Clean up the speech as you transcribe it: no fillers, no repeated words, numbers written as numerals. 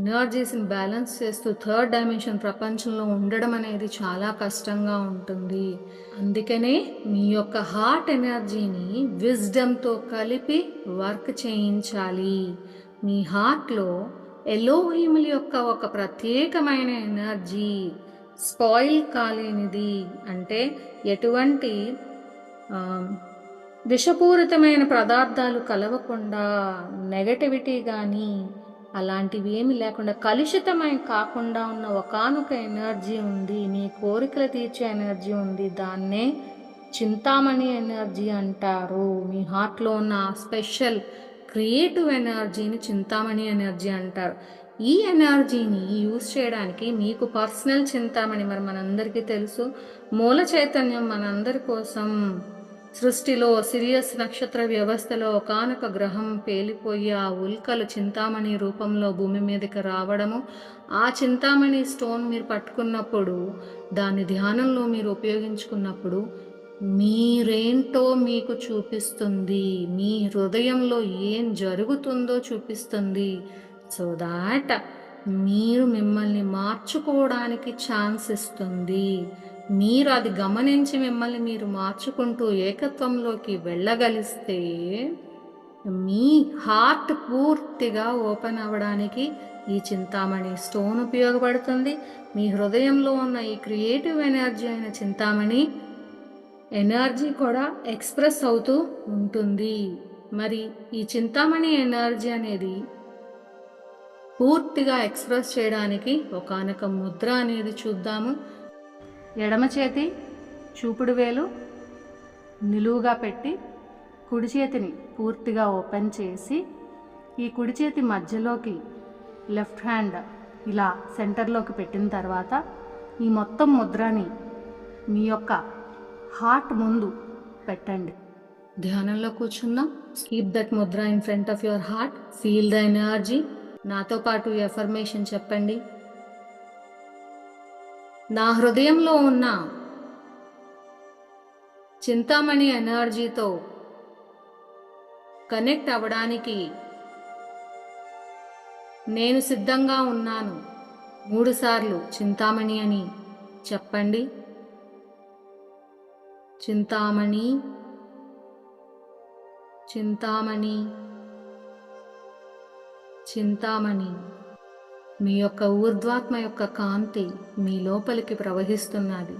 ఎనర్జీస్ని balance చేస్తూ third dimension ప్రపంచంలో ఉండడం అనేది చాలా కష్టంగా ఉంటుంది. అందుకనే మీ యొక్క హార్ట్ ఎనర్జీని విజ్డమ్తో కలిపి వర్క్ చేయించాలి. మీ హార్ట్లో ఎలోహిముల యొక్క ఒక ప్రత్యేకమైన ఎనర్జీ, స్పాయిల్ కాలేనిది, అంటే ఎటువంటి విషపూరితమైన పదార్థాలు కలవకుండా, నెగటివిటీ కానీ అలాంటివి ఏమి లేకుండా, కలుషితమై కాకుండా ఉన్న ఒకానొక ఎనర్జీ ఉంది. మీ కోరికలు తీర్చే ఎనర్జీ ఉంది. దాన్నే చింతామణి ఎనర్జీ అంటారు. మీ హార్ట్లో ఉన్న స్పెషల్ క్రియేటివ్ ఎనర్జీని చింతామణి ఎనర్జీ అంటారు. ఈ ఎనర్జీని యూజ్ చేయడానికి మీకు పర్సనల్ చింతామణి, మరి మనందరికీ తెలుసు, మూల చైతన్యం మనందరి కోసం సృష్టిలో సిరియస్ నక్షత్ర వ్యవస్థలో ఒకానొక గ్రహం పేలిపోయి ఆ ఉల్కలు చింతామణి రూపంలో భూమి మీదకి రావడము, ఆ చింతామణి స్టోన్ మీరు పట్టుకున్నప్పుడు, దాని ధ్యానంలో మీరు ఉపయోగించుకున్నప్పుడు మీరేంటో మీకు చూపిస్తుంది. మీ హృదయంలో ఏం జరుగుతుందో చూపిస్తుంది. సో దాట్ మీరు మిమ్మల్ని మార్చుకోవడానికి ఛాన్స్ ఇస్తుంది. మీరు అది గమనించి మిమ్మల్ని మీరు మార్చుకుంటూ ఏకత్వంలోకి వెళ్ళగలిస్తే మీ హార్ట్ పూర్తిగా ఓపెన్ అవ్వడానికి ఈ చింతామణి స్టోన్ ఉపయోగపడుతుంది. మీ హృదయంలో ఉన్న ఈ క్రియేటివ్ ఎనర్జీ అయిన చింతామణి ఎనర్జీ కూడా ఎక్స్ప్రెస్ అవుతూ ఉంటుంది. మరి ఈ చింతామణి ఎనర్జీ అనేది పూర్తిగా ఎక్స్ప్రెస్ చేయడానికి ఒకానొక ముద్ర అనేది చూద్దాము. ఎడమ చేతి చూపుడు వేలు నిలువుగా పెట్టి కుడి చేతిని పూర్తిగా ఓపెన్ చేసి ఈ కుడి చేతి మధ్యలోకి లెఫ్ట్ హ్యాండ్ ఇలా సెంటర్లోకి పెట్టిన తర్వాత ఈ మొత్తం ముద్రని మీ యొక్క హార్ట్ ముందు పెట్టండి. ధ్యానంలో కూర్చుందాం. Keep that Mudra in front of your heart. Feel the energy. నాతో పాటు ఎఫర్మేషన్ చెప్పండి. నా హృదయంలో ఉన్న చింతామణి ఎనర్జీతో కనెక్ట్ అవ్వడానికి నేను సిద్ధంగా ఉన్నాను. 3 సార్లు చింతామణి అని చెప్పండి. చింతామణి, చింతామణి, చింతామణి. మీ యొక్క ఊర్ధ్వాత్మ యొక్క కాంతి మీ లోపలికి ప్రవహిస్తున్నది.